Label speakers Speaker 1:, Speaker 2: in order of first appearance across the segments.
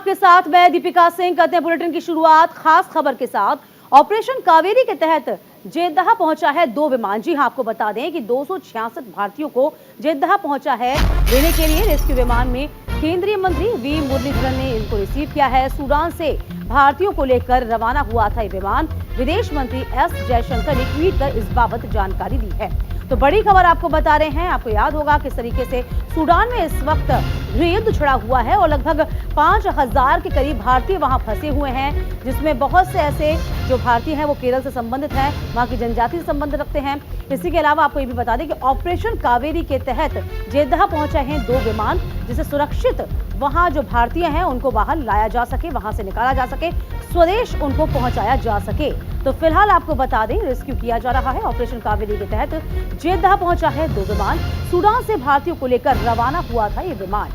Speaker 1: आपके साथ मैं दीपिका सिंह। करते हैं बुलेटिन की शुरुआत खास खबर के साथ। ऑपरेशन कावेरी के तहत जेद्दाह पहुंचा है 2 विमान। जी हां, आपको बता दें कि 266 भारतीयों को जेद्दाह पहुंचा है लेने के लिए। रेस्क्यू विमान में केंद्रीय मंत्री वी मुरलीधरन ने इनको रिसीव किया है। सूडान से भारतीयों को लेकर रवाना हुआ था ये विमान। विदेश मंत्री एस जयशंकर ने ट्वीट कर इस बाबत जानकारी दी है। तो बड़ी खबर आपको बता रहे हैं। आपको याद होगा किस तरीके से सूडान में इस वक्त गृहयुद्ध छिड़ा हुआ है और लगभग 5000 के करीब भारतीय वहां फंसे हुए हैं, जिसमें बहुत से ऐसे जो भारतीय हैं वो केरल से संबंधित हैं, वहां की जनजाति से संबंध रखते हैं। इसी के अलावा आपको ये भी बता दें कि ऑपरेशन कावेरी के तहत जेद्दाह पहुंचे हैं 2 विमान, जिसे सुरक्षित वहां जो भारतीय हैं उनको बाहर लाया जा सके, वहां से निकाला जा सके, स्वदेश उनको पहुंचाया जा सके। तो फिलहाल आपको बता दें रेस्क्यू किया जा रहा है। ऑपरेशन कावेरी के तहत जेद्दाह पहुंचा है 2 विमान। सूडान से भारतीयों को लेकर रवाना हुआ था ये विमान।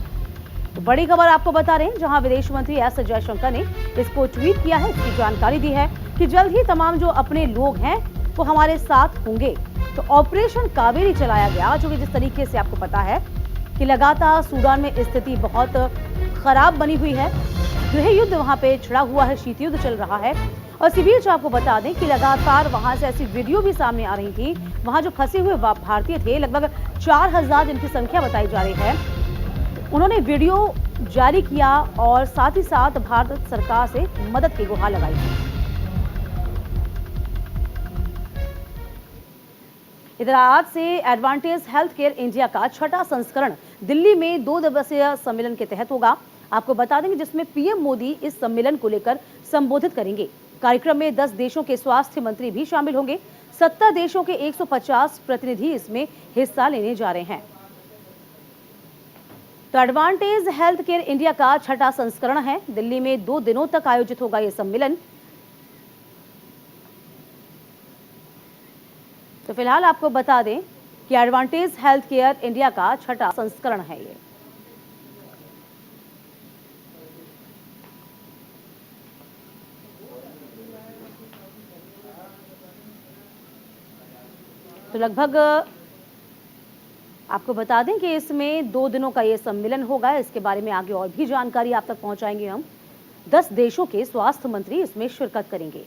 Speaker 1: तो बड़ी खबर आपको बता रहे हैं, जहां विदेश मंत्री एस जयशंकर ने इसको ट्वीट किया है, इसकी जानकारी दी है कि जल्द ही तमाम जो अपने लोग हैं वो हमारे साथ होंगे। तो ऑपरेशन कावेरी चलाया गया, जो कि जिस तरीके से आपको पता है कि लगातार सूडान में स्थिति बहुत खराब बनी हुई है, गृह युद्ध वहां पे छिड़ा हुआ है, शीत युद्ध चल रहा है। और इसी बीच आपको बता दें कि लगातार वहां से ऐसी वीडियो भी सामने आ रही थी, वहां जो फंसे हुए भारतीय थे, लगभग 4000 जिनकी संख्या बताई जा रही है, उन्होंने वीडियो जारी किया और साथ ही साथ भारत सरकार से मदद की गुहार लगाई। इधर आज से एडवांटेज हेल्थ केयर इंडिया का 6ठा संस्करण दिल्ली में 2 दिवसीय सम्मेलन के तहत होगा। आपको बता देंगे जिसमें पीएम मोदी इस सम्मेलन को लेकर संबोधित करेंगे। कार्यक्रम में 10 देशों के स्वास्थ्य मंत्री भी शामिल होंगे। 70 देशों के 150 प्रतिनिधि इसमें हिस्सा लेने जा रहे हैं। तो एडवांटेज हेल्थ केयर इंडिया का 6ठा संस्करण है। दिल्ली में 2 दिनों तक आयोजित होगा यह सम्मेलन। तो फिलहाल आपको बता दें कि एडवांटेज हेल्थ केयर इंडिया का 6ठा संस्करण है ये। तो लगभग आपको बता दें कि इसमें 2 दिनों का ये सम्मेलन होगा। इसके बारे में आगे और भी जानकारी आप तक पहुंचाएंगे हम। 10 देशों के स्वास्थ्य मंत्री इसमें शिरकत करेंगे।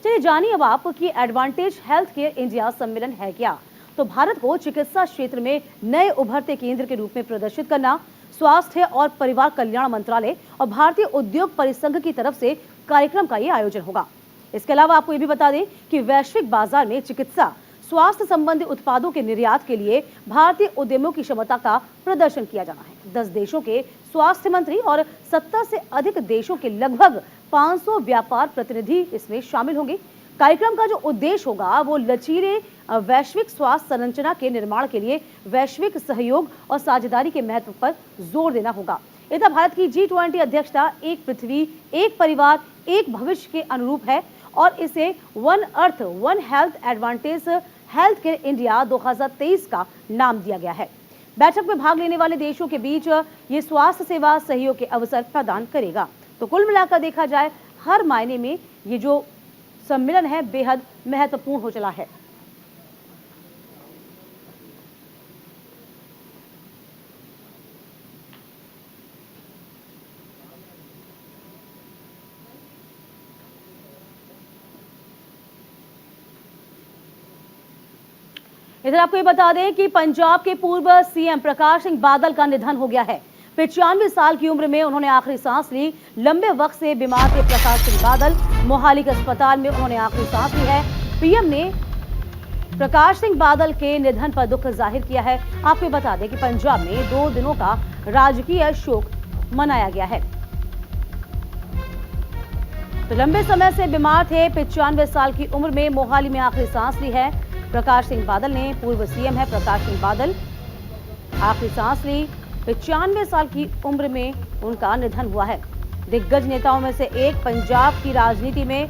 Speaker 1: चलिए जानिए अब आप कि एडवांटेज हेल्थ केयर इंडिया सम्मेलन है क्या। तो भारत को चिकित्सा क्षेत्र में नए उभरते केंद्र के रूप में प्रदर्शित करना, स्वास्थ्य और परिवार कल्याण मंत्रालय और भारतीय उद्योग परिसंघ की तरफ से कार्यक्रम का ये आयोजन होगा। इसके अलावा आपको ये भी बता दें कि वैश्विक बाजार में चिकित्सा स्वास्थ्य संबंधी उत्पादों के निर्यात के लिए भारतीय उद्यमियों की क्षमता का प्रदर्शन किया जाना है। 10 देशों के स्वास्थ्य मंत्री और 70 से अधिक देशों के लगभग 500 व्यापार प्रतिनिधि इसमें शामिल होंगे। कार्यक्रम का जो उद्देश्य होगा वो लचीले वैश्विक स्वास्थ्य संरचना के निर्माण के लिए वैश्विक सहयोग और साझेदारी के महत्व पर जोर देना होगा। इधर भारत की G20 अध्यक्षता एक पृथ्वी, एक परिवार, एक भविष्य के अनुरूप है और इसे one earth one health advantage health care India 2023 का नाम दिया गया है। बैठक में भाग लेने वाले देशों के बीच ये स्वास्थ्य सेवा सहयोग के अवसर प्रदान करेगा। तो कुल मिलाकर देखा जाए हर मायने में ये जो सम्मेलन है बेहद महत्वपूर्ण हो चला है। इधर आपको ये बता दें कि पंजाब के पूर्व सीएम प्रकाश सिंह बादल का निधन हो गया है। 95 साल की उम्र में उन्होंने आखिरी सांस ली। लंबे वक्त से बीमार थे प्रकाश सिंह बादल। मोहाली के अस्पताल में उन्होंने आखिरी सांस ली है। पीएम ने प्रकाश सिंह बादल के निधन पर दुख जाहिर किया है। आपको बता दें कि पंजाब में 2 दिनों का राजकीय शोक मनाया गया है। तो लंबे समय से बीमार थे, 95 साल की उम्र में मोहाली में आखिरी सांस ली है प्रकाश सिंह बादल ने। पूर्व सीएम है प्रकाश सिंह बादल, आखिरी सांस ली। 95 साल की उम्र में उनका निधन हुआ है। दिग्गज नेताओं में से एक, पंजाब की राजनीति में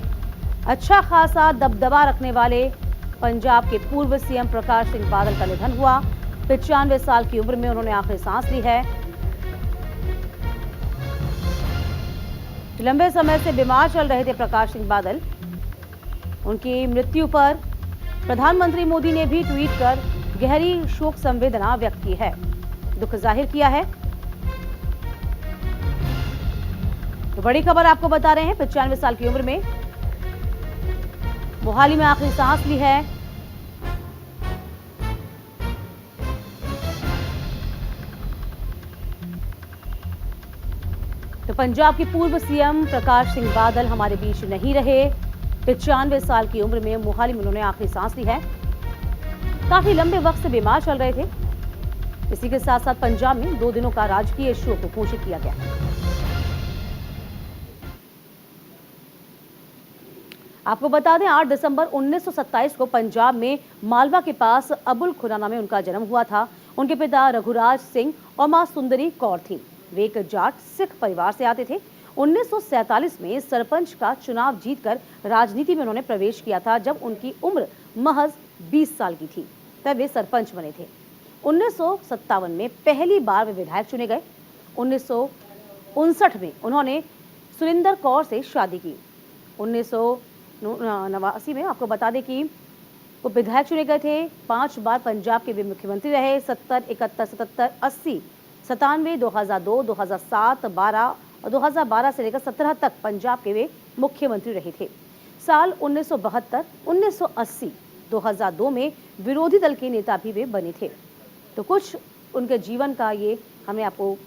Speaker 1: अच्छा खासा दबदबा रखने वाले पंजाब के पूर्व सीएम प्रकाश सिंह बादल का निधन हुआ। 95 साल की उम्र में उन्होंने आखिरी सांस ली है। लंबे समय से बीमार चल रहे थे प्रकाश सिंह बादल। उनकी मृत्यु पर प्रधानमंत्री मोदी ने भी ट्वीट कर गहरी शोक संवेदना व्यक्त की है, दुख जाहिर किया है। तो बड़ी खबर आपको बता रहे हैं, 95 साल की उम्र में मोहाली में आखिरी सांस ली है। तो पंजाब के पूर्व सीएम प्रकाश सिंह बादल हमारे बीच नहीं रहे। 95 साल की उम्र में मोहाली में उन्होंने आखिरी सांस ली है। काफी लंबे वक्त से बीमार चल रहे थे। इसी के साथ साथ पंजाब में 2 दिनों का राजकीय शोक घोषित किया गया। आपको बता दें, 8 दिसंबर 1927 को पंजाब में मालवा के पास अबुल खुराना में उनका जन्म हुआ था। उनके पिता रघुराज सिंह और मां सुंदरी कौर थी। वे एक जाट सिख परिवार से आते थे। 1947 में सरपंच का चुनाव जीतकर राजनीति में उन्होंने प्रवेश किया था। जब उनकी उम्र महज 20 साल की थी तब वे सरपंच बने थे। 1957 में पहली बार वे विधायक चुने गए। 1959 में उन्होंने सुरिंदर कौर से शादी की। 1989 में आपको बता दें कि वो विधायक चुने गए थे। 5 बार पंजाब के वे मुख्यमंत्री रहे। 70, 71, 77, 80, 97, 2002, 2007, 12 और 2012 से लेकर 17 तक पंजाब के वे मुख्यमंत्री रहे थे। साल 1972, 1980, 2002 में विरोधी दल के नेता भी वे बने थे। तो कुछ उनके जीवन का ये हमने आपको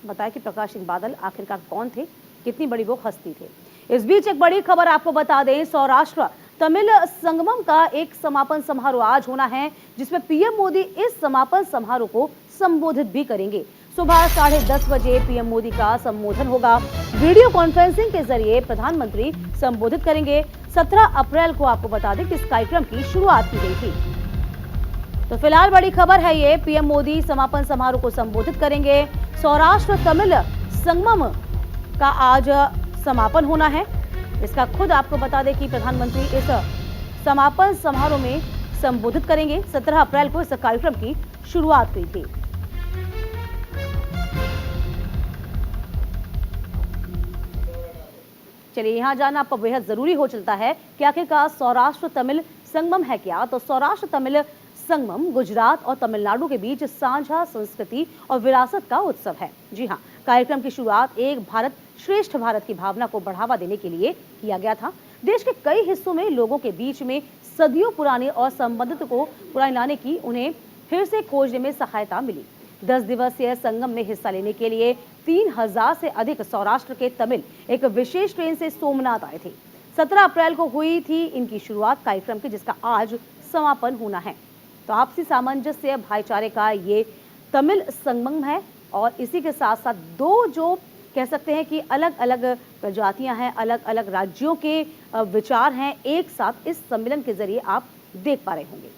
Speaker 1: बताया कि प्रकाश सिंह बादल आखिरकार कौन थे, कितनी बड़ी वो हस्ती थे। इस बीच एक बड़ी खबर आपको बता दें, सौराष्ट्र तमिल संगमम का एक समापन समारोह आज होना है, जिसमें पीएम मोदी इस समापन समारोह को संबोधित भी करेंगे। सुबह 10:30 बजे पीएम मोदी का संबोधन होगा। वीडियो कॉन्फ्रेंसिंग के जरिए प्रधानमंत्री संबोधित करेंगे। 17 अप्रैल को आपको बता दें कि इस कार्यक्रम की शुरुआत की गई थी। तो फिलहाल बड़ी खबर है ये, पीएम मोदी समापन समारोह को संबोधित करेंगे। सौराष्ट्र तमिल संगमम का आज समापन होना है। इसका खुद आपको बता दें कि प्रधानमंत्री इस समापन समारोह में संबोधित करेंगे। 17 अप्रैल को इस कार्यक्रम की शुरुआत हुई थी। चलिए, यहां जाना आपको बेहद जरूरी हो चलता है कि आखिरकार सौराष्ट्र तमिल संगमम है क्या। तो सौराष्ट्र तमिल संगमम गुजरात और तमिलनाडु के बीच साझा संस्कृति और विरासत का उत्सव है। जी हाँ, कार्यक्रम की शुरुआत एक भारत श्रेष्ठ भारत की भावना को बढ़ावा देने के लिए किया गया था। देश के कई हिस्सों में लोगों के बीच में सदियों पुराने और संबंधित को पुराने लाने की उन्हें फिर से खोजने में सहायता मिली। 10 दिवसीय संगम में हिस्सा लेने के लिए 3000 से अधिक सौराष्ट्र के तमिल एक विशेष ट्रेन से सोमनाथ आए थे। 17 अप्रैल को हुई थी इनकी शुरुआत कार्यक्रम की, जिसका आज समापन होना है। तो आपसी सामंजस्य भाईचारे का ये तमिल संगमम है और इसी के साथ साथ 2 जो कह सकते हैं कि अलग अलग प्रजातियां हैं, अलग अलग राज्यों के विचार हैं, एक साथ इस सम्मेलन के जरिए आप देख पा रहे होंगे,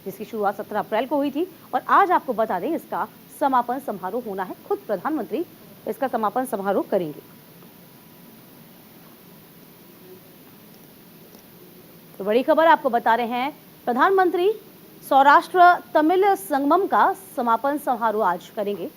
Speaker 1: जिसकी शुरुआत 17 अप्रैल को हुई थी और आज आपको बता दें इसका समापन समारोह होना है। खुद प्रधानमंत्री इसका समापन समारोह करेंगे। तो बड़ी खबर आपको बता रहे हैं, प्रधानमंत्री सौराष्ट्र तमिल संगमम का समापन समारोह आज करेंगे।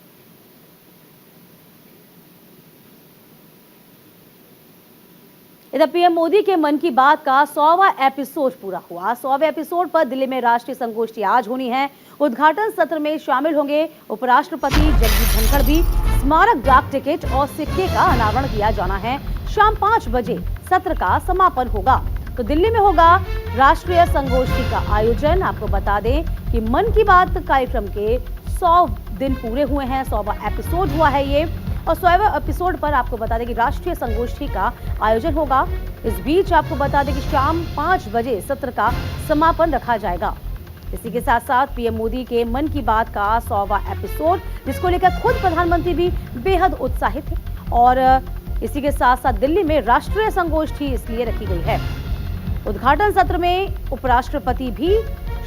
Speaker 1: इधर पीएम मोदी के मन की बात का 100वां एपिसोड पूरा हुआ। 100वें एपिसोड पर दिल्ली में राष्ट्रीय संगोष्ठी आज होनी है। उद्घाटन सत्र में शामिल होंगे उपराष्ट्रपति जगदीप धनखड़ भी। स्मारक डाक टिकट और सिक्के का अनावरण किया जाना है। शाम 5 बजे सत्र का समापन होगा। तो दिल्ली में होगा राष्ट्रीय संगोष्ठी का आयोजन। आपको बता दें कि मन की बात कार्यक्रम के 100 दिन पूरे हुए हैं, 100वां एपिसोड हुआ है ये, और 100वें एपिसोड पर आपको बता दें कि राष्ट्रीय संगोष्ठी का आयोजन होगा। इस बीच आपको बता दें कि शाम 5 बजे सत्र का समापन रखा जाएगा। इसी के साथ साथ पीएम मोदी के मन की बात का 100वां एपिसोड, जिसको लेकर खुद प्रधानमंत्री भी बेहद उत्साहित थे, और इसी के साथ साथ दिल्ली में राष्ट्रीय संगोष्ठी इसलिए रखी गई है। उद्घाटन सत्र में उपराष्ट्रपति भी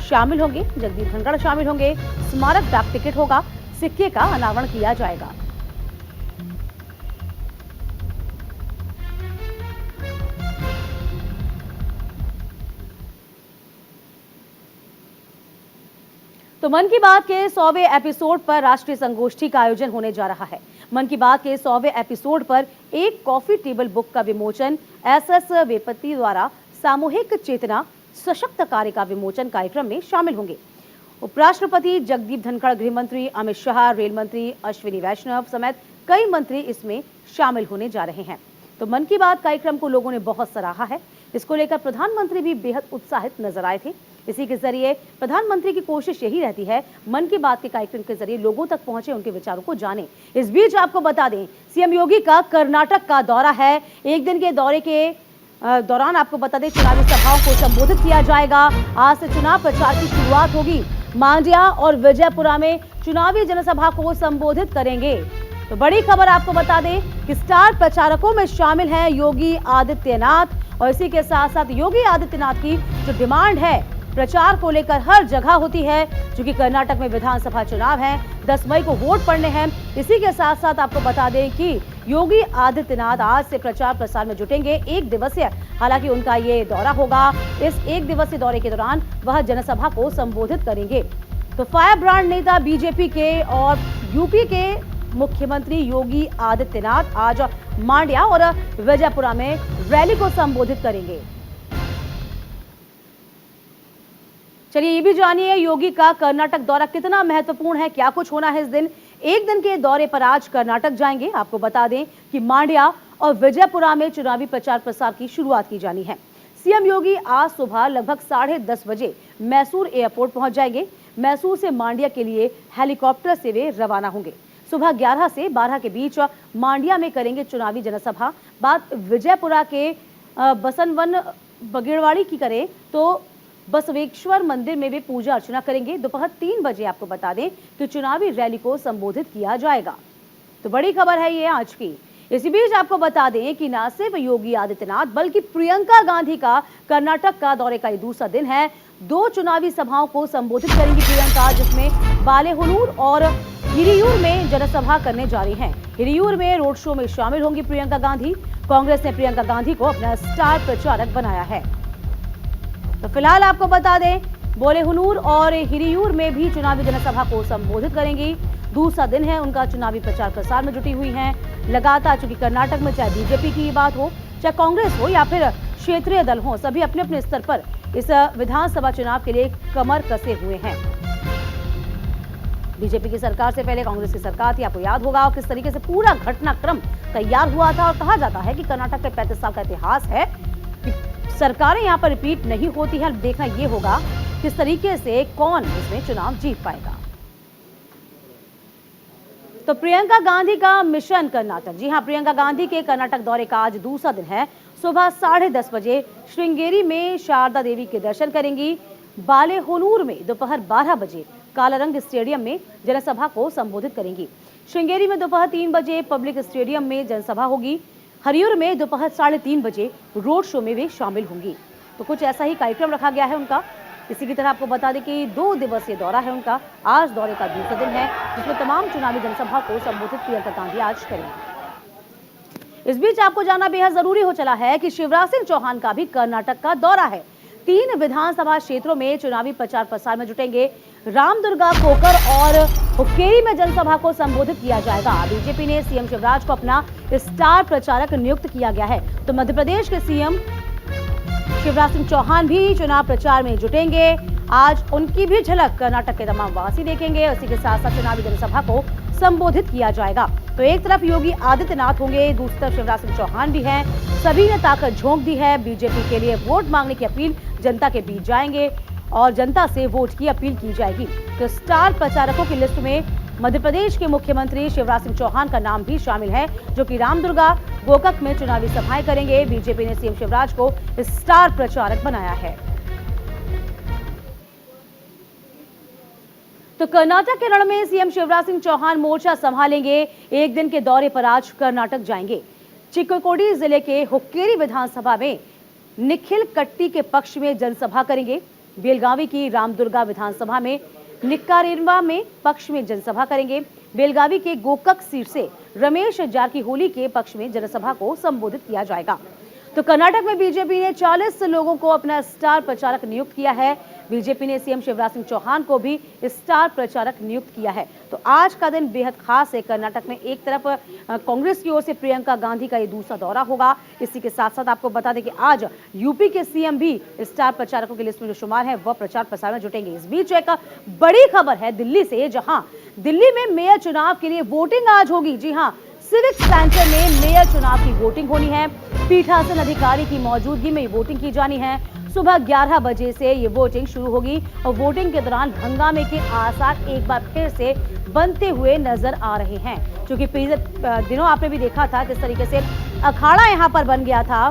Speaker 1: शामिल होंगे, जगदीप धनखड़ शामिल होंगे। स्मारक डाक टिकट होगा, सिक्के का अनावरण किया जाएगा। तो मन की बात के 100वें एपिसोड पर राष्ट्रीय संगोष्ठी का आयोजन होने जा रहा है। मन की बात के 100वें एपिसोड पर एक कॉफी टेबल बुक का विमोचन, एसएस वेपति द्वारा सामूहिक चेतना सशक्त कार्य का विमोचन कार्यक्रम में शामिल होंगे। उपराष्ट्रपति जगदीप धनखड़, गृह मंत्री अमित शाह, रेल मंत्री अश्विनी वैष्णव समेत कई मंत्री इसमें शामिल होने जा रहे हैं। तो मन की बात कार्यक्रम को लोगों ने बहुत सराहा है। इसको लेकर प्रधानमंत्री भी बेहद उत्साहित नजर आए थे। इसी के जरिए प्रधानमंत्री की कोशिश यही रहती है मन की बात के कार्यक्रम के जरिए लोगों तक पहुंचे, उनके विचारों को जाने। इस बीच आपको बता दें, सीएम योगी का कर्नाटक का दौरा है। एक दिन के दौरे के दौरान आपको बता दें चुनावी सभाओं को संबोधित किया जाएगा। आज से चुनाव प्रचार की शुरुआत होगी। मांड्या और विजयपुरा में चुनावी जनसभा को संबोधित करेंगे। तो बड़ी खबर आपको बता दें कि स्टार प्रचारकों में शामिल हैं योगी आदित्यनाथ। और इसी के साथ साथ योगी आदित्यनाथ की जो डिमांड है प्रचार को लेकर हर जगह होती है, क्योंकि कर्नाटक में विधानसभा चुनाव है, 10 मई को वोट पड़ने हैं। इसी के साथ साथ आपको बता दें कि योगी आदित्यनाथ आज से प्रचार प्रसार में जुटेंगे। 1 दिवसीय हालांकि उनका ये दौरा होगा। इस 1 दिवसीय दौरे के दौरान वह जनसभा को संबोधित करेंगे। तो फायर ब्रांड नेता बीजेपी के और यूपी के मुख्यमंत्री योगी आदित्यनाथ आज मांड्या और विजयपुरा में रैली को संबोधित करेंगे। चलिए ये भी जानिए योगी का कर्नाटक दौरा कितना महत्वपूर्ण है, क्या कुछ होना है इस दिन। एक दिन के दौरे पर आज कर्नाटक जाएंगे। आपको बता दें कि मांड्या और विजयपुरा में चुनावी प्रचार प्रसार की शुरुआत की जानी है। सीएम योगी आज सुबह लगभग 10:30 बजे मैसूर एयरपोर्ट पहुंच जाएंगे। मैसूर से मांड्या के लिए हेलीकॉप्टर से वे रवाना होंगे। सुबह 11 से 12 के बीच मांड्या में करेंगे चुनावी जनसभा। बात विजयपुरा के बसनवन बगेड़वाड़ी की करें तो बसवेश्वर मंदिर में वे पूजा अर्चना करेंगे। दोपहर 3 बजे आपको बता दें कि चुनावी रैली को संबोधित किया जाएगा। तो बड़ी खबर है ये आज की। इसी बीच आपको बता दें कि न सिर्फ योगी आदित्यनाथ बल्कि प्रियंका गांधी का कर्नाटक का दौरे का ये दूसरा दिन है। 2 चुनावी सभाओं को संबोधित करेंगी प्रियंका, जिसमें बालेहुनूर और हिरियूर में जनसभा करने जा रही हैं। हिरियूर में रोड शो में शामिल होंगी प्रियंका गांधी। कांग्रेस ने प्रियंका गांधी को अपना स्टार प्रचारक बनाया है। तो फिलहाल आपको बता दें बालेहुनूर और हिरियूर में भी चुनावी जनसभा को संबोधित करेंगी। दूसरा दिन है उनका चुनावी प्रचार प्रसार में जुटी हुई हैं। लगातार चूंकि कर्नाटक में चाहे बीजेपी की बात हो, चाहे कांग्रेस हो या फिर क्षेत्रीय दल हो, सभी अपने अपने स्तर पर इस विधानसभा चुनाव के लिए कमर कसे हुए हैं। बीजेपी की सरकार से पहले कांग्रेस की सरकार थी, आपको याद होगा, और किस तरीके से पूरा घटनाक्रम तैयार हुआ था। और कहा जाता है कि कर्नाटक में 35 साल का इतिहास है कि सरकारें यहाँ पर रिपीट नहीं होती है। देखना ये होगा किस तरीके से कौन इसमें चुनाव जीत पाएगा। तो प्रियंका गांधी का मिशन कर्नाटक, जी हां, प्रियंका गांधी के कर्नाटक दौरे का आज दूसरा दिन है। सुबह 10:30 बजे श्रृंगेरी में शारदा देवी के दर्शन करेंगी। बालेहुनूर में दोपहर 12 बजे कालारंग स्टेडियम में जनसभा को संबोधित करेंगी। श्रृंगेरी में दोपहर 3 बजे पब्लिक स्टेडियम में जनसभा होगी। हरियूर में दोपहर 3:30 बजे रोड शो में वे शामिल होंगी। तो कुछ ऐसा ही कार्यक्रम रखा गया है उनका। इसी की तरह आपको बता दें कि 2 दिवसीय दौरा है उनका। आज दौरे का दूसरा दिन है, जिसमें तमाम चुनावी जनसभा को संबोधित प्रियंका गांधी आज करेंगे। इस बीच आपको जानना बेहद जरूरी हो चला है कि शिवराज सिंह चौहान का भी कर्नाटक का दौरा है। 3 विधानसभा क्षेत्रों में चुनावी प्रचार प्रसार में जुटेंगे। रामदुर्गा, कोकर और हुक्केरी में जनसभा को संबोधित किया जाएगा। बीजेपी ने सीएम शिवराज को अपना स्टार प्रचारक नियुक्त किया गया है। तो मध्य प्रदेश के सीएम शिवराज सिंह चौहान भी चुनाव प्रचार में जुटेंगे। आज उनकी भी झलक कर्नाटक के तमाम वासी देखेंगे। उसी के साथ साथ चुनावी जनसभा को संबोधित किया जाएगा। तो एक तरफ योगी आदित्यनाथ होंगे, दूसरी तरफ शिवराज सिंह चौहान भी हैं। सभी ने ताकत झोंक दी है। बीजेपी के लिए वोट मांगने की अपील जनता के बीच जाएंगे और जनता से वोट की अपील की जाएगी। तो स्टार प्रचारकों की लिस्ट में मध्य प्रदेश के मुख्यमंत्री शिवराज सिंह चौहान का नाम भी शामिल है, जो कि रामदुर्गा, गोकक में चुनावी सभाएं करेंगे। बीजेपी ने सीएम शिवराज को स्टार प्रचारक बनाया है। तो कर्नाटक के रण में सीएम शिवराज सिंह चौहान मोर्चा संभालेंगे। एक दिन के दौरे पर आज कर्नाटक जाएंगे। चिक्कोडी जिले के हुक्केरी विधानसभा में निखिल कट्टी के पक्ष में जनसभा करेंगे। बेलगावी की रामदुर्गा विधानसभा में निक्कारेनवा में पक्ष में जनसभा करेंगे। बेलगावी के गोकक सीट से रमेश जारकीहोली के पक्ष में जनसभा को संबोधित किया जाएगा। तो कर्नाटक में बीजेपी ने 40 लोगों को अपना स्टार प्रचारक नियुक्त किया है। बीजेपी ने सीएम शिवराज सिंह चौहान को भी स्टार प्रचारक नियुक्त किया है। तो आज का दिन बेहद खास है। कर्नाटक में एक तरफ कांग्रेस की ओर से प्रियंका गांधी का ये दूसरा दौरा होगा। इसी के साथ साथ आपको बता दें कि आज यूपी के सीएम भी स्टार प्रचारकों की लिस्ट में जो शुमार है वह प्रचार प्रसार में जुटेंगे। इस बीच एक बड़ी खबर है दिल्ली से, जहां दिल्ली में मेयर चुनाव के लिए वोटिंग आज होगी। जी हां, सिविक सेंटर में मेयर चुनाव की वोटिंग होनी है। पीठासीन अधिकारी की मौजूदगी में ये वोटिंग की जानी है। सुबह 11 बजे से ये वोटिंग शुरू होगी और वोटिंग के दौरान हंगामे के आसार एक बार फिर से बनते हुए नजर आ रहे हैं, क्योंकि पिछले दिनों आपने भी देखा था किस तरीके से अखाड़ा यहां पर बन गया था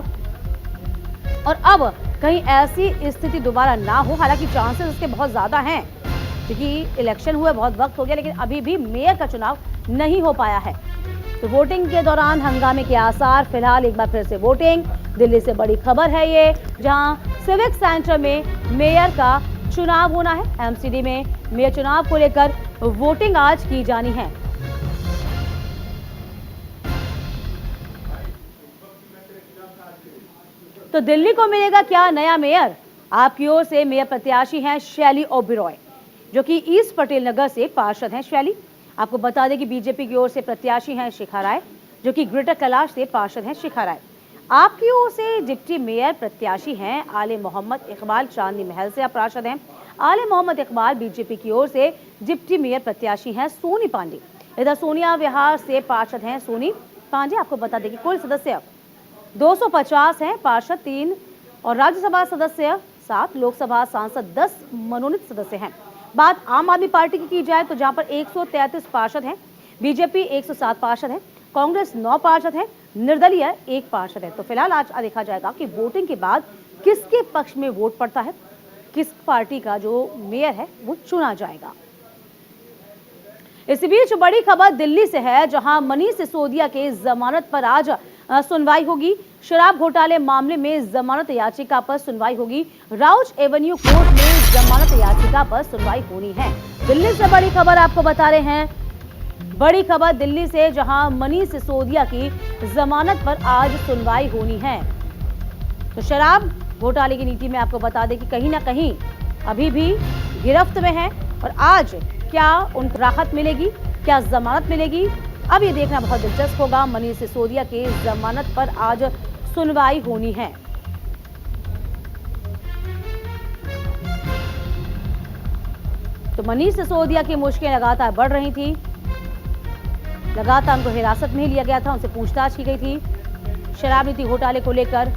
Speaker 1: और अब कहीं ऐसी स्थिति दोबारा ना हो। हालांकि चांसेस इसके बहुत ज्यादा हैं, क्योंकि इलेक्शन हुए बहुत वक्त हो गया, लेकिन अभी भी मेयर का चुनाव नहीं हो पाया है। तो वोटिंग के दौरान हंगामे के आसार, फिलहाल एक बार फिर से वोटिंग। दिल्ली से बड़ी खबर है ये, जहां सिविक सेंटर में मेयर का चुनाव होना है। एमसीडी में मेयर चुनाव को लेकर वोटिंग आज की जानी है। तो दिल्ली को मिलेगा क्या नया मेयर? आपकी ओर से मेयर प्रत्याशी हैं शैली ओबेरॉय, जो कि ईस्ट पटेल नगर से पार्षद हैं। शैली, आपको बता दें कि बीजेपी की ओर से प्रत्याशी हैं शिखा राय, जो कि ग्रेटर कैलाश से पार्षद हैं। शिखा राय, आपकी ओर से डिप्टी मेयर प्रत्याशी हैं आले मोहम्मद इकबाल, चांदनी महल से आप पार्षद हैं। आले मोहम्मद इकबाल बीजेपी की ओर से डिप्टी मेयर प्रत्याशी हैं सोनी पांडे। इधर सोनिया विहार से पार्षद हैं सोनी पांडे। आपको बता दें कि कुल सदस्य 250 हैं, पार्षद 3 और राज्यसभा सदस्य 7, लोकसभा सांसद 10 मनोनीत सदस्य हैं। बात आम आदमी पार्टी की जाए तो जहां पर 133 पार्षद हैं, बीजेपी 107 पार्षद हैं, कांग्रेस 9 पार्षद हैं, निर्दलीय 1 पार्षद है। तो फिलहाल आज देखा जाएगा कि वोटिंग के बाद किसके पक्ष में वोट पड़ता है, किस पार्टी का जो मेयर है वो चुना जाएगा। इस बीच बड़ी खबर दिल्ली से है, जहां मनीष सिसोदिया के जमानत पर आज सुनवाई होगी। शराब घोटाले मामले में जमानत याचिका पर सुनवाई होगी। राउज एवेन्यू कोर्ट में जमानत याचिका पर सुनवाई होनी है। दिल्ली से बड़ी खबर आपको बता रहे हैं, बड़ी खबर दिल्ली से, जहां मनीष सिसोदिया की जमानत पर आज सुनवाई होनी है। तो शराब घोटाले की नीति में आपको बता दें कि कहीं ना कहीं अभी भी गिरफ्त में है और आज क्या उनको राहत मिलेगी, क्या जमानत मिलेगी, अब ये देखना बहुत दिलचस्प होगा। मनीष सिसोदिया के जमानत पर आज सुनवाई होनी है। तो मनीष सिसोदिया की मुश्किलें लगातार बढ़ रही थी, लगातार उनको हिरासत में लिया गया था, उनसे पूछताछ की गई थी शराब नीति घोटाले को लेकर।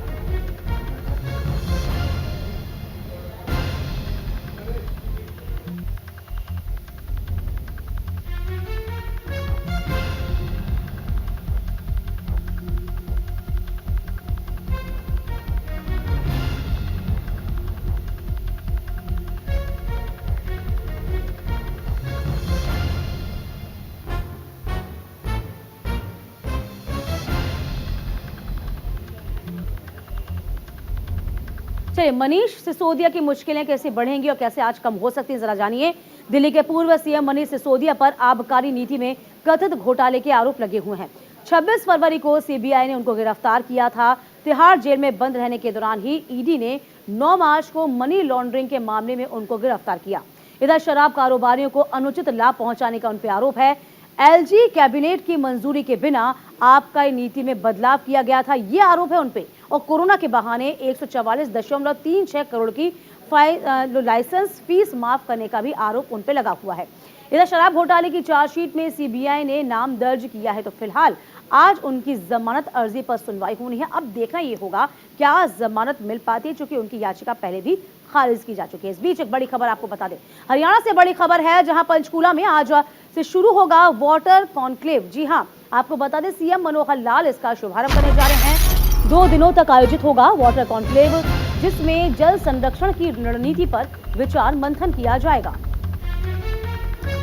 Speaker 1: चलिए, मनीष सिसोदिया की मुश्किलें कैसे बढ़ेंगी और कैसे आज कम हो सकती है, जरा जानिए। दिल्ली के पूर्व सीएम मनीष सिसोदिया पर आबकारी नीति में कथित घोटाले के आरोप लगे हुए हैं। 26 फरवरी को सीबीआई ने उनको गिरफ्तार किया था। तिहाड़ जेल में बंद रहने के दौरान ही ईडी ने 9 मार्च को मनी लॉन्ड्रिंग के मामले में उनको गिरफ्तार किया। इधर शराब कारोबारियों को अनुचित लाभ पहुंचाने का उन पर आरोप है। एलजी कैबिनेट की मंजूरी के बिना आबकारी नीति में बदलाव किया गया था, ये आरोप है उन पे। और कोरोना के बहाने 144.36 करोड़ की लाइसेंस फीस माफ करने का भी आरोप उन पे लगा हुआ है। इधर शराब घोटाले की चार्जशीट में सीबीआई ने नाम दर्ज किया है। तो फिलहाल आज उनकी जमानत अर्जी पर सुनवाई होनी है। अब देखना ये होगा क्या जमानत मिल पाती है, चूंकि उनकी याचिका पहले भी खारिज की जा चुकी है। इस बीच एक बड़ी खबर आपको बता दें, हरियाणा से बड़ी खबर है, जहां पंचकूला में आज से शुरू होगा वाटर कॉन्क्लेव। जी हां, आपको बता दें सीएम मनोहर लाल इसका शुभारंभ करने जा रहे हैं। 2 दिनों तक आयोजित होगा वाटर कॉन्क्लेव, जिसमें जल संरक्षण की रणनीति पर विचार मंथन किया जाएगा।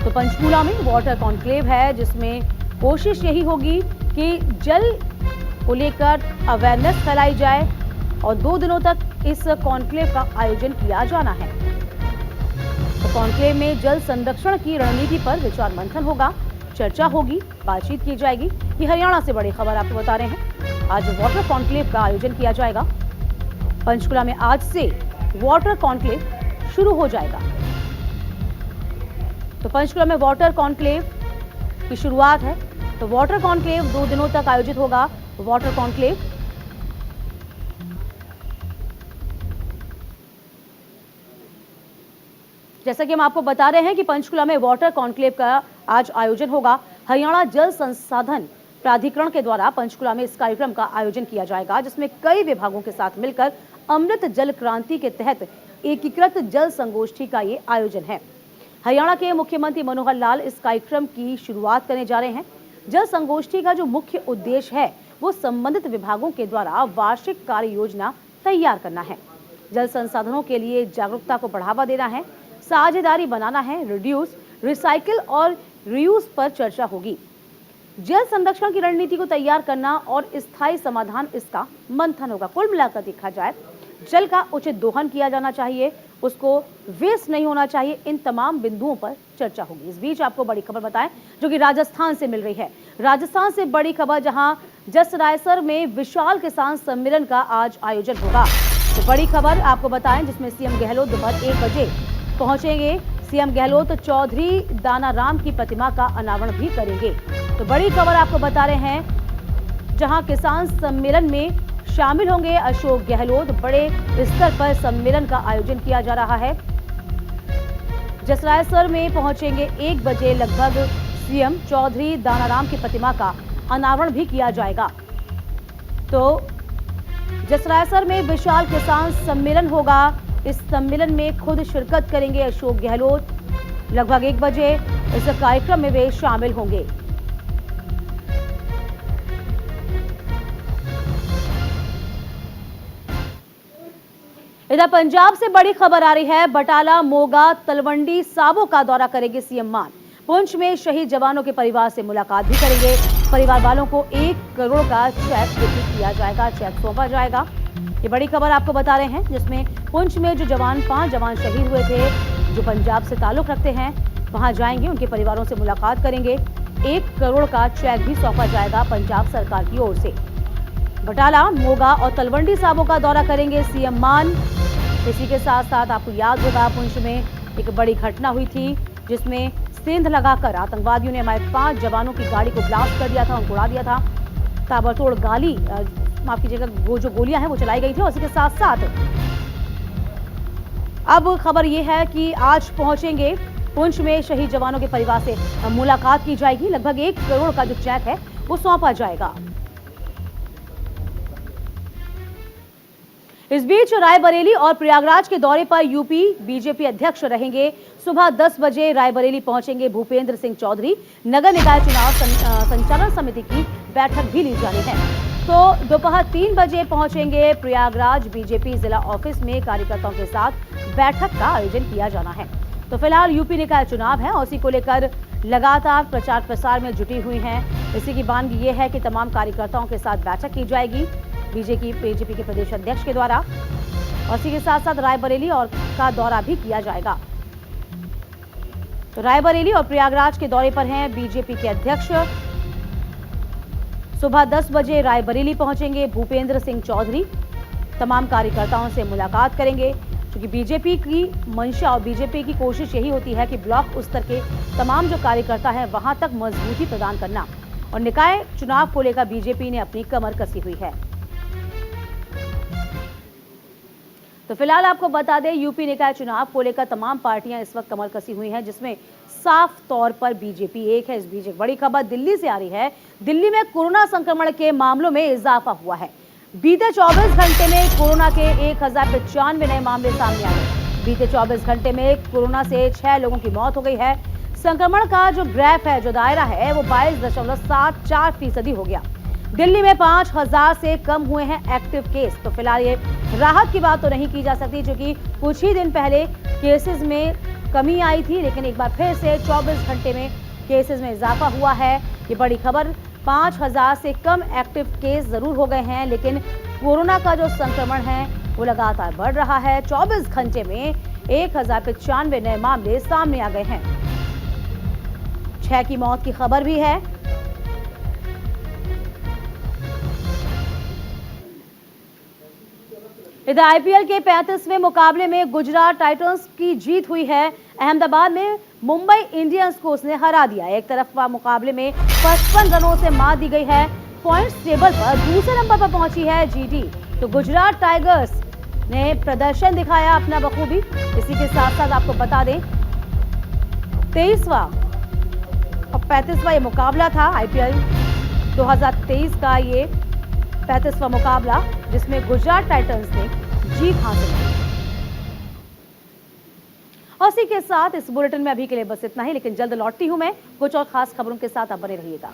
Speaker 1: तो पंचकूला में वाटर कॉन्क्लेव है, जिसमें कोशिश यही होगी कि जल को लेकर अवेयरनेस फैलाई जाए और 2 दिनों तक इस कॉन्क्लेव का आयोजन किया जाना है। तो कॉन्क्लेव में जल संरक्षण की रणनीति पर विचार मंथन होगा, चर्चा होगी, बातचीत की जाएगी। ये हरियाणा से बड़ी खबर आपको बता रहे हैं, आज वाटर कॉन्क्लेव का आयोजन किया जाएगा। पंचकुला में आज से वाटर कॉन्क्लेव शुरू हो जाएगा। तो पंचकुला में वाटर कॉन्क्लेव की शुरुआत है। तो वाटर कॉन्क्लेव 2 दिनों तक आयोजित होगा। वाटर कॉन्क्लेव जैसा कि हम आपको बता रहे हैं कि पंचकुला में वाटर कॉन्क्लेव का आज आयोजन होगा। हरियाणा जल संसाधन प्राधिकरण के द्वारा पंचकुला में इस कार्यक्रम का आयोजन किया जाएगा, जिसमें कई विभागों के साथ मिलकर अमृत जल क्रांति के तहत एकीकृत जल संगोष्ठी का ये आयोजन है। हरियाणा के मुख्यमंत्री मनोहर लाल इस कार्यक्रम की शुरुआत करने जा रहे हैं। जल संगोष्ठी का जो मुख्य उद्देश्य है वो संबंधित विभागों के द्वारा वार्षिक कार्य योजना तैयार करना है, जल संसाधनों के लिए जागरूकता को बढ़ावा देना है, साझेदारी बनाना है, रिड्यूस, रिसाइकिल और रीयूज पर चर्चा होगी। जल संरक्षण की रणनीति को तैयार करना और स्थायी समाधान, इसका मंथन होगा। कुल मिलाकर देखा जाए, जल का उचित दोहन किया जाना चाहिए, उसको वेस्ट नहीं होना चाहिए, इन तमाम बिंदुओं पर चर्चा होगी। इस बीच आपको बड़ी खबर बताएं जो कि राजस्थान से मिल रही है। राजस्थान से बड़ी खबर, जहां जसरायसर में विशाल किसान सम्मेलन का आज आयोजन होगा। तो बड़ी खबर आपको बताएं, जिसमें सीएम गहलोत दोपहर 1 बजे पहुंचेंगे। सीएम गहलोत चौधरी दानाराम की प्रतिमा का अनावरण भी करेंगे। तो बड़ी खबर आपको बता रहे हैं, जहां किसान सम्मेलन में शामिल होंगे अशोक गहलोत। बड़े स्तर पर सम्मेलन का आयोजन किया जा रहा है। जसरायसर में पहुंचेंगे 1 बजे लगभग सीएम। चौधरी दानाराम की प्रतिमा का अनावरण भी किया जाएगा। तो जसरायसर में विशाल किसान सम्मेलन होगा। इस सम्मेलन में खुद शिरकत करेंगे अशोक गहलोत। लगभग 1 बजे इस कार्यक्रम में वे शामिल होंगे। इधर पंजाब से बड़ी खबर आ रही है। बटाला, मोगा, तलवंडी, साबो का दौरा करेंगे सीएम मान। पुंछ में शहीद जवानों के परिवार से मुलाकात भी करेंगे। परिवार वालों को 1 करोड़ का चेक वितरित किया जाएगा, चेक सौंपा जाएगा। ये बड़ी खबर आपको बता रहे हैं, जिसमें पुंछ में जो 5 जवान शहीद हुए थे, जो पंजाब से ताल्लुक रखते हैं, वहां जाएंगे, उनके परिवारों से मुलाकात करेंगे। 1 करोड़ का चेक भी सौंपा जाएगा पंजाब सरकार की ओर से। बटाला, मोगा और तलवंडी साबो का दौरा करेंगे सीएम मान। इसी के साथ साथ आपको याद होगा, पुंछ में एक बड़ी घटना हुई थी, जिसमें सेंध लगाकर आतंकवादियों ने हमारे 5 जवानों की गाड़ी को ब्लास्ट कर दिया था, उनको उड़ा दिया था। ताबड़तोड़ माफ कीजिएगा, वो जो गोलियां हैं वो चलाई गई थी। और इसी के साथ साथ अब खबर ये है कि आज पहुंचेंगे पुंछ में, शहीद जवानों के परिवार से मुलाकात की जाएगी। लगभग 1 करोड़ का जो चेक है वो सौंपा जाएगा। इस बीच रायबरेली और प्रयागराज के दौरे पर यूपी बीजेपी अध्यक्ष रहेंगे। सुबह 10 बजे रायबरेली पहुंचेंगे भूपेंद्र सिंह चौधरी। नगर निकाय चुनाव संचालन समिति की बैठक भी ली जानी है। तो दोपहर 3 बजे पहुंचेंगे प्रयागराज। बीजेपी जिला ऑफिस में कार्यकर्ताओं के साथ बैठक का आयोजन किया जाना है। तो फिलहाल यूपी निकाय चुनाव है और उसी को लेकर लगातार प्रचार प्रसार में जुटी हुई हैं। इसी की मांग ये है कि तमाम कार्यकर्ताओं के साथ बैठक की जाएगी बीजेपी के प्रदेश अध्यक्ष के द्वारा। और इसी के साथ साथ रायबरेली और का दौरा भी किया जाएगा। तो रायबरेली और प्रयागराज के दौरे पर हैं बीजेपी के अध्यक्ष। सुबह 10 बजे रायबरेली पहुंचेंगे भूपेंद्र सिंह चौधरी। तमाम कार्यकर्ताओं से मुलाकात करेंगे, क्योंकि बीजेपी की मंशा और बीजेपी की कोशिश यही होती है कि ब्लॉक स्तर के तमाम जो कार्यकर्ता हैं वहां तक मजबूती प्रदान करना। और निकाय चुनाव को लेकर बीजेपी ने अपनी कमर कसी हुई है। तो फिलहाल आपको बता दें, यूपी निकाय चुनाव को लेकर तमाम पार्टियां इस वक्त कमर कसी हुई हैं, जिसमें साफ तौर पर बीजेपी एक है। इस बीच एक बड़ी खबर दिल्ली से आ रही है। दिल्ली में कोरोना संक्रमण के मामलों में इजाफा हुआ है। बीते 24 घंटे में कोरोना के 1095 नए मामले सामने आ गए। बीते 24 घंटे में कोरोना से 6 लोगों की मौत हो गई है। संक्रमण का जो ग्राफ है, जो दायरा है, वो 22.74% हो गया। दिल्ली में 5000 से कम हुए हैं एक्टिव केस। तो फिलहाल ये राहत की बात तो नहीं की जा सकती, क्योंकि कुछ ही दिन पहले केसेस में कमी आई थी, लेकिन एक बार फिर से 24 घंटे में केसेस में इजाफा हुआ है। ये बड़ी खबर, 5000 से कम एक्टिव केस जरूर हो गए हैं, लेकिन कोरोना का जो संक्रमण है वो लगातार बढ़ रहा है। 24 घंटे में 1095 नए मामले सामने आ गए हैं। 6 की मौत की खबर भी है। इधर आईपीएल के 35वें मुकाबले में गुजरात टाइटंस की जीत हुई है। अहमदाबाद में मुंबई इंडियंस को उसने हरा दिया। एक तरफा मुकाबले में 55 रनों से मात दी गई है। पॉइंट्स टेबल पर दूसरे नंबर पर पहुंची है जीटी। तो गुजरात टाइगर्स ने प्रदर्शन दिखाया अपना बखूबी। इसी के साथ साथ आपको बता दें, 23वां और 35वां ये मुकाबला था आईपीएल 2023 का ये 35वां मुकाबला, जिसमें गुजरात टाइटंस ने जीत हासिल की। और इसी के साथ इस बुलेटिन में अभी के लिए बस इतना ही, लेकिन जल्द लौटती हूं मैं कुछ और खास खबरों के साथ। आप बने रहिएगा।